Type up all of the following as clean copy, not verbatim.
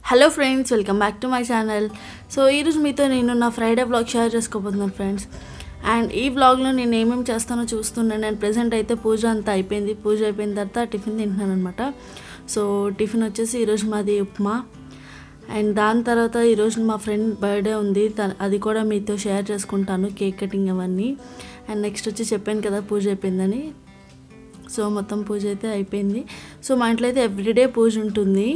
Hello friends, welcome back to my channel. So ఈరోజు మీతో నేను నా ఫ్రైడే వ్లాగ్ షేర్ చేసుకోబోతున్నాను ఫ్రెండ్స్. అండ్ ఈ వ్లాగ్లో నేను ఏమేమి చేస్తానో చూస్తున్నాను. అండ్ ప్రెజెంట్ అయితే పూజ అంతా అయిపోయింది. పూజ అయిపోయిన తర్వాత టిఫిన్ తింటున్నాను అనమాట. సో టిఫిన్ వచ్చేసి ఈరోజు మాది ఉప్మా. అండ్ దాని తర్వాత ఈరోజు మా ఫ్రెండ్ బర్త్డే ఉంది, అది కూడా మీతో షేర్ చేసుకుంటాను, కేక్ కటింగ్ అవన్నీ. అండ్ నెక్స్ట్ వచ్చి చెప్పాను కదా పూజ అయిపోయిందని. సో మొత్తం పూజ అయితే అయిపోయింది. సో మా ఇంట్లో అయితే ఎవ్రీడే పూజ ఉంటుంది.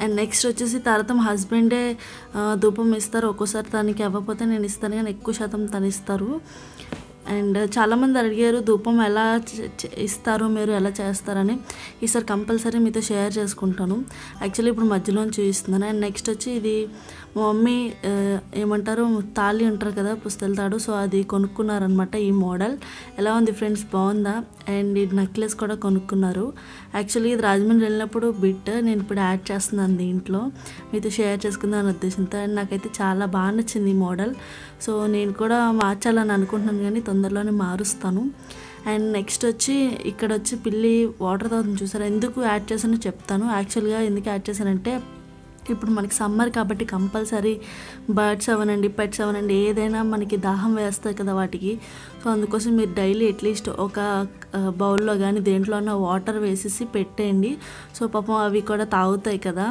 అండ్ నెక్స్ట్ వచ్చేసి తర్వాత మా హస్బెండే ధూపం ఇస్తారు. ఒక్కోసారి తనకి అవ్వకపోతే నేను ఇస్తాను, కానీ ఎక్కువ శాతం తను ఇస్తారు. అండ్ చాలామంది అడిగారు ధూపం ఎలా ఇస్తారు, మీరు ఎలా చేస్తారని. ఈసారి కంపల్సరీ మీతో షేర్ చేసుకుంటాను. యాక్చువల్లీ ఇప్పుడు మధ్యలో చూపిస్తున్నాను. అండ్ నెక్స్ట్ వచ్చి ఇది మా మమ్మీ ఏమంటారు, తాళి ఉంటారు కదా, పుస్తల తాడు. సో అది కొనుక్కున్నారనమాట. ఈ మోడల్ ఎలా ఉంది ఫ్రెండ్స్, బాగుందా? అండ్ ఈ నెక్లెస్ కూడా కొనుక్కున్నారు. యాక్చువల్లీ ఇది రాజమండ్రి వెళ్ళినప్పుడు బిట్ నేను ఇప్పుడు యాడ్ చేస్తున్నాను దీంట్లో, మీతో షేర్ చేసుకుందాం అనే ఉద్దేశంతో. అండ్ నాకైతే చాలా బాగా నచ్చింది ఈ మోడల్. సో నేను కూడా మార్చాలని అనుకుంటున్నాను, కానీ తొందరలోనే మారుస్తాను. అండ్ నెక్స్ట్ వచ్చి ఇక్కడ వచ్చి పిల్లి వాటర్ తాగుతుంది చూసారా. ఎందుకు యాడ్ చేశానో చెప్తాను. యాక్చువల్గా ఎందుకు యాడ్ చేశానంటే, ఇప్పుడు మనకి సమ్మర్ కాబట్టి కంపల్సరీ బర్డ్స్ అవనండి, పెట్స్ అవనండి, ఏదైనా మనకి దాహం వేస్తాయి కదా వాటికి. సో అందుకోసం మీరు డైలీ అట్లీస్ట్ ఒక బౌల్లో కానీ దేంట్లోనో వాటర్ వేసేసి పెట్టేయండి. సో పాపం అవి కూడా తాగుతాయి కదా.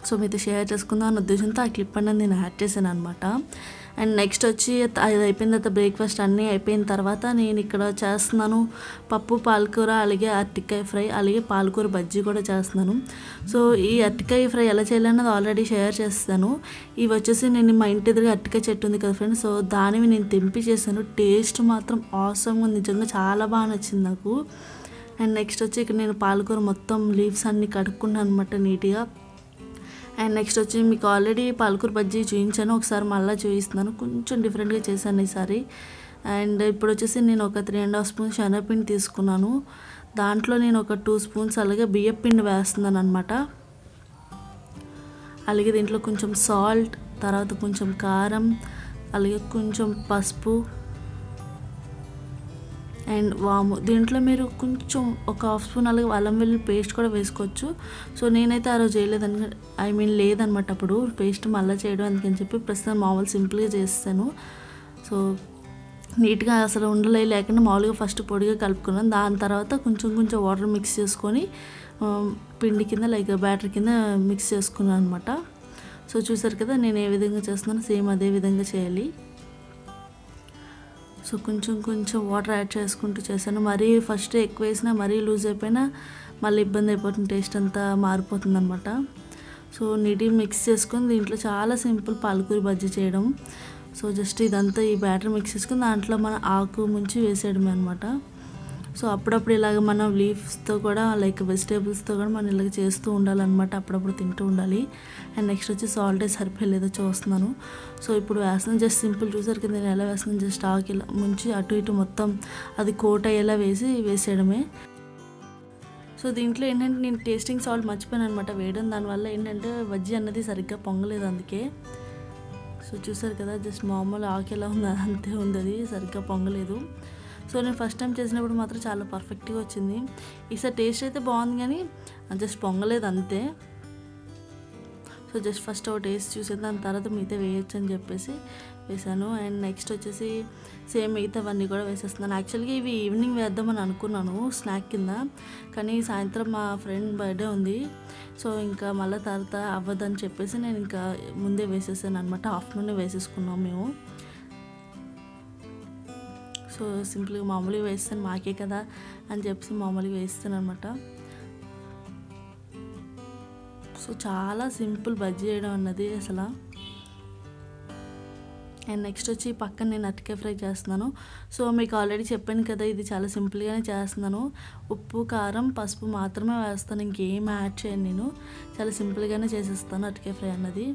సో మీతో షేర్ చేసుకుందాం అన్న ఉద్దేశంతో ఆ క్లిప్ అనేది నేను యాడ్ చేశాను అనమాట. అండ్ నెక్స్ట్ వచ్చి అది అయిపోయిన తర్వాత బ్రేక్ఫాస్ట్ అన్నీ అయిపోయిన తర్వాత నేను ఇక్కడ చేస్తున్నాను పప్పు, పాలకూర, అలాగే అరటికాయ ఫ్రై, అలాగే పాలకూర బజ్జీ కూడా చేస్తున్నాను. సో ఈ అరటికాయ ఫ్రై ఎలా చేయాలన్నది ఆల్రెడీ షేర్ చేస్తాను. ఇవి వచ్చేసి నేను మా ఇంటి ఎదురుగా అరటికాయ చెట్టు ఉంది కదా ఫ్రెండ్స్, సో దానివి నేను తెంపి చేశాను. టేస్ట్ మాత్రం ఆసమ్గా, నిజంగా చాలా బాగా నచ్చింది నాకు. అండ్ నెక్స్ట్ వచ్చి ఇక్కడ నేను పాలకూర మొత్తం లీవ్స్ అన్నీ కడుక్కున్నాను అనమాట నీట్గా. అండ్ నెక్స్ట్ వచ్చి మీకు ఆల్రెడీ పాలకూర బజ్జీ చూపించాను, ఒకసారి మళ్ళీ చూపిస్తున్నాను. కొంచెం డిఫరెంట్గా చేశాను ఈసారి. అండ్ ఇప్పుడు వచ్చేసి నేను ఒక 3.5 స్పూన్స్ శనగపిండి తీసుకున్నాను. దాంట్లో నేను ఒక 2 స్పూన్స్ అలాగే బియ్యం పిండి వేస్తున్నాను అనమాట. అలాగే దీంట్లో కొంచెం సాల్ట్, తర్వాత కొంచెం కారం, అలాగే కొంచెం పసుపు అండ్ వాము. దీంట్లో మీరు కొంచెం ఒక 1/2 స్పూన్ అలాగే అల్లం వెల్లుల్లి పేస్ట్ కూడా వేసుకోవచ్చు. సో నేనైతే ఆ రోజు వేయలేదని లేదనమాట అప్పుడు పేస్ట్ మళ్ళీ చేయడం, అందుకని చెప్పి ప్రస్తుతం మామూలు సింపుల్గా చేస్తాను. సో నీట్గా అసలు ఉండలే లేకుండా మామూలుగా ఫస్ట్ పొడిగా కలుపుకున్నాను. దాని తర్వాత కొంచెం కొంచెం వాటర్ మిక్స్ చేసుకొని పిండి కింద లైక్ బ్యాటర్ కింద మిక్స్ చేసుకున్నాను అనమాట. సో చూసారు కదా నేను ఏ విధంగా చేస్తున్నానో సేమ్ అదే విధంగా చేయాలి. సో కొంచెం కొంచెం వాటర్ యాడ్ చేసుకుంటూ చేశాను. మరీ ఫస్ట్ ఎక్కువ వేసినా మరీ లూజ్ అయిపోయినా మళ్ళీ ఇబ్బంది అయిపోతుంది, టేస్ట్ అంతా మారిపోతుంది అనమాట. సో నీట్గా మిక్స్ చేసుకొని దీంట్లో చాలా సింపుల్ పాలకూర బజ్జీ చేయడం. సో జస్ట్ ఇదంతా ఈ బ్యాటర్ మిక్స్ చేసుకొని దాంట్లో మన ఆకు ముంచి వేసేయడమే అనమాట. సో అప్పుడప్పుడు ఇలాగ మనం లీవ్స్తో కూడా లైక్ వెజిటేబుల్స్తో కూడా మనం ఇలాగ చేస్తూ ఉండాలన్నమాట, అప్పుడప్పుడు తింటూ ఉండాలి. అండ్ నెక్స్ట్ వచ్చి సాల్టే సరిపోలేదో చూస్తున్నాను. సో ఇప్పుడు వేస్తున్నాను, జస్ట్ సింపుల్ చూసారు కదా నేను ఎలా వేస్తున్నాను, జస్ట్ ఆకు ఇలా ముంచి అటు ఇటు మొత్తం అది కోట్ అయ్యేలా వేసేయడమే. సో దీంట్లో ఏంటంటే నేను టేస్టింగ్ సాల్ట్ మర్చిపోయాను అనమాట వేయడం, దానివల్ల ఏంటంటే బజ్జీ అన్నది సరిగ్గా పొంగలేదు అందుకే. సో చూసారు కదా జస్ట్ మామూలు ఆకు ఎలా ఉంది అంతే ఉంది, అది సరిగ్గా పొంగలేదు. సో నేను ఫస్ట్ టైం చేసినప్పుడు మాత్రం చాలా పర్ఫెక్ట్గా వచ్చింది. ఈసారి టేస్ట్ అయితే బాగుంది, కానీ జస్ట్ పొంగలేదు అంతే. సో జస్ట్ ఫస్ట్ ఒక టేస్ట్ చూసేది, దాని తర్వాత మిగతా వేయచ్చు అని చెప్పేసి వేసాను. అండ్ నెక్స్ట్ వచ్చేసి సేమ్ మిగతావన్నీ కూడా వేసేస్తున్నాను. యాక్చువల్గా ఇవి ఈవినింగ్ వేద్దామని అనుకున్నాను స్నాక్ కింద, కానీ సాయంత్రం మా ఫ్రెండ్ బర్త్డే ఉంది. సో ఇంకా మళ్ళీ తర్వాత అవ్వదని చెప్పేసి నేను ఇంకా ముందే వేసేసాను అనమాట. ఆఫ్టర్నూనే వేసేసుకున్నాం మేము. సో సింపుల్గా మామూలుగా వేస్తాను, మాకే కదా అని చెప్పేసి మామూలుగా వేస్తాను అనమాట. సో చాలా సింపుల్ బజ్జీ చేయడం అన్నది అసలు. అండ్ నెక్స్ట్ వచ్చి పక్కన నేను అరటికాయ ఫ్రై చేస్తున్నాను. సో మీకు ఆల్రెడీ చెప్పాను కదా ఇది చాలా సింపుల్గానే చేస్తున్నాను. ఉప్పు, కారం, పసుపు మాత్రమే వేస్తాను, ఇంకేం యాడ్ చేయను నేను. చాలా సింపుల్గానే చేసేస్తాను అరటికాయ ఫ్రై అన్నది.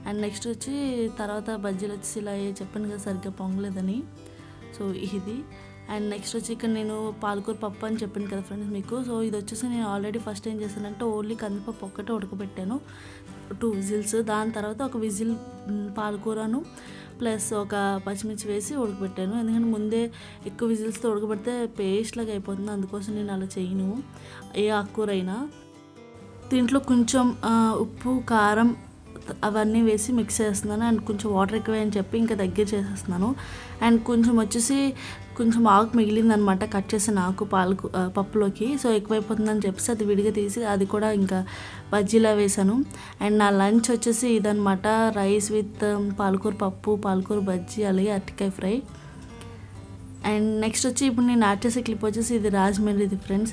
అండ్ నెక్స్ట్ వచ్చి తర్వాత బజ్జీలు వచ్చి ఇలా చెప్పాను కదా సరిగ్గా పొంగలేదని. సో ఇది. అండ్ నెక్స్ట్ వచ్చి ఇక్కడ నేను పాలకూర పప్పు అని చెప్పాను కదా ఫ్రెండ్స్ మీకు. సో ఇది వచ్చేసి నేను ఆల్రెడీ ఫస్ట్ ఏం చేశానంటే ఓన్లీ కందిపప్పు ఒక్కటే ఉడకబెట్టాను 2 విజిల్స్. దాని తర్వాత ఒక విజిల్ పాలకూరను ప్లస్ ఒక పచ్చిమిర్చి వేసి ఉడకబెట్టాను. ఎందుకంటే ముందే ఎక్కువ విజిల్స్తో ఉడకబెడితే పేస్ట్ లాగా అయిపోతుంది, అందుకోసం నేను అలా చేయను ఏ ఆకుకూర అయినా. దీంట్లో కొంచెం ఉప్పు కారం అవన్నీ వేసి మిక్స్ చేస్తున్నాను. అండ్ కొంచెం వాటర్ ఎక్కువ అని చెప్పి ఇంకా దగ్గర చేసేస్తున్నాను. అండ్ కొంచెం వచ్చేసి కొంచెం ఆకు మిగిలిందనమాట, కట్ చేసిన ఆకు పప్పులోకి. సో ఎక్కువైపోతుందని చెప్పేసి అది విడిగా తీసి అది కూడా ఇంకా బజ్జీలా వేసాను. అండ్ నా లంచ్ వచ్చేసి ఇదనమాట, రైస్ విత్ పాలకూర పప్పు, పాలకూర బజ్జీ, అలాగే అరటికాయ ఫ్రై. అండ్ నెక్స్ట్ వచ్చి ఇప్పుడు నేను యాడ్ చేసే క్లిప్ వచ్చేసి ఇది రాజమండ్రిది ఫ్రెండ్స్.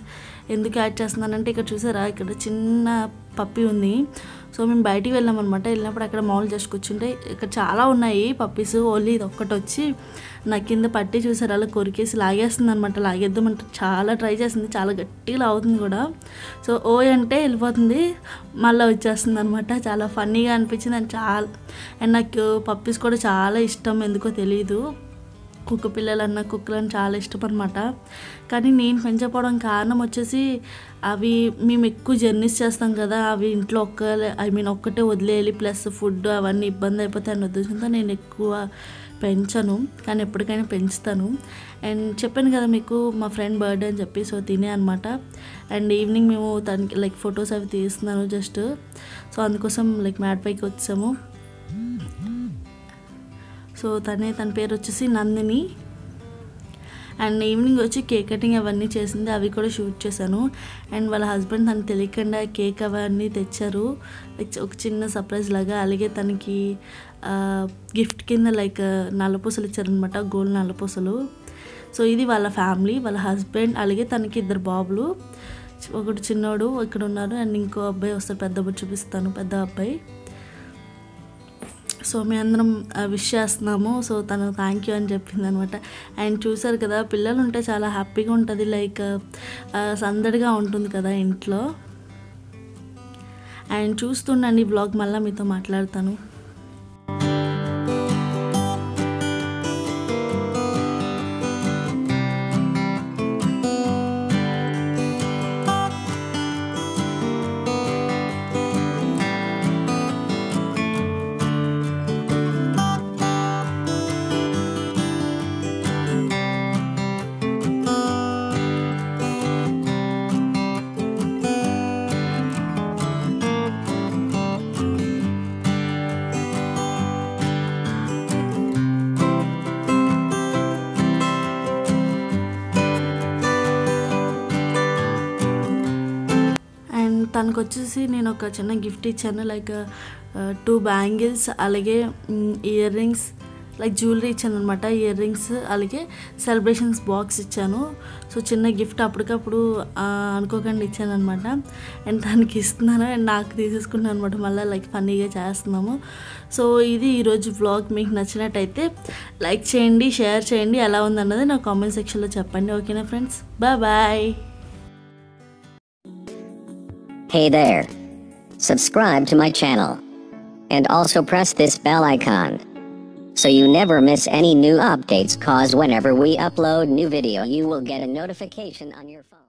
ఎందుకు యాడ్ చేస్తున్నానంటే ఇక్కడ చూసారా, ఇక్కడ చిన్న పప్పి ఉంది. సో మేము బయటికి వెళ్ళామన్నమాట. వెళ్ళినప్పుడు అక్కడ మామూలు జస్ట్ కూర్చుంటే ఇక్కడ చాలా ఉన్నాయి పప్పీస్, ఓన్లీ ఇది ఒక్కటి వచ్చి నా కింద పట్టి చూసారు అలా కొరికేసి లాగేస్తుంది అనమాట. లాగేద్దామంటే చాలా ట్రై చేస్తుంది, చాలా గట్టిగా లాగుతుంది కూడా. సో ఓ అంటే వెళ్ళిపోతుంది, మళ్ళీ వచ్చేస్తుంది అనమాట. చాలా ఫన్నీగా అనిపించింది. అండ్ నాకు పప్పీస్ కూడా చాలా ఇష్టం, ఎందుకో తెలీదు. కుక్క పిల్లలన్నా కుక్కలను చాలా ఇష్టం అనమాట. కానీ నేను పెంచకపోవడం కారణం వచ్చేసి అవి మేము ఎక్కువ జర్నీస్ చేస్తాం కదా, అవి ఇంట్లో ఒక్కటే వదిలేయాలి, ప్లస్ ఫుడ్ అవన్నీ ఇబ్బంది అయిపోతాయని ఉద్దేశంతో నేను ఎక్కువ పెంచను. కానీ ఎప్పటికైనా పెంచుతాను. అండ్ చెప్పాను కదా మీకు మా ఫ్రెండ్ బర్త్డే అని చెప్పి, సో తినే అనమాట. అండ్ ఈవినింగ్ మేము తనకి లైక్ ఫొటోస్ అవి తీస్తున్నాను జస్ట్. సో అందుకోసం లైక్ మ్యాట్ పైకి వచ్చాము. సో తన పేరు వచ్చేసి నందిని. అండ్ ఈవినింగ్ వచ్చి కేక్ కటింగ్ అవన్నీ చేసింది, అవి కూడా షూట్ చేశాను. అండ్ వాళ్ళ హస్బెండ్ తనకు తెలియకుండా కేక్ అవన్నీ తెచ్చారు, లైక్ ఒక చిన్న సర్ప్రైజ్ లాగా. అలాగే తనకి గిఫ్ట్ కింద లైక్ నల్లపూసలు ఇచ్చారనమాట, గోల్డ్ నల్లపూసలు. సో ఇది వాళ్ళ ఫ్యామిలీ, వాళ్ళ హస్బెండ్, అలాగే తనకి 2 బాబులు, ఒకటి చిన్నోడు ఇక్కడ ఉన్నారు. అండ్ ఇంకో అబ్బాయి వస్తారు, పెద్ద అబ్బాయి చూపిస్తాను, పెద్ద అబ్బాయి. సో మేము అందరం విష్ చేస్తున్నాము. సో తను థ్యాంక్ యూ అని చెప్పింది అనమాట. అండ్ చూసారు కదా, పిల్లలు ఉంటే చాలా హ్యాపీగా ఉంటుంది, లైక్ సందడిగా ఉంటుంది కదా ఇంట్లో. అండ్ చూస్తుండండి ఈ బ్లాగ్, మళ్ళీ మీతో మాట్లాడతాను. తనకు వచ్చేసి నేను ఒక చిన్న గిఫ్ట్ ఇచ్చాను, లైక్ 2 బ్యాంగిల్స్, అలాగే ఇయర్ రింగ్స్, లైక్ జ్యువెలరీ ఇచ్చాను అనమాట. ఇయర్ రింగ్స్ అలాగే సెలబ్రేషన్స్ బాక్స్ ఇచ్చాను. సో చిన్న గిఫ్ట్ అప్పటికప్పుడు అనుకోకుండా ఇచ్చాను అనమాట. అండ్ తనకి ఇస్తున్నాను అండ్ నాకు తీసేసుకున్నాను అనమాట. మళ్ళీ లైక్ ఫన్నీగా చేస్తున్నాము. సో ఇది ఈరోజు వ్లాగ్. మీకు నచ్చినట్టయితే లైక్ చేయండి, షేర్ చేయండి, ఎలా ఉందన్నది నా కామెంట్ సెక్షన్లో చెప్పండి. ఓకేనా friends, bye. Hey there. Subscribe to my channel. And also press this bell icon, so you never miss any new updates, cause whenever we upload new video you will get a notification on your phone.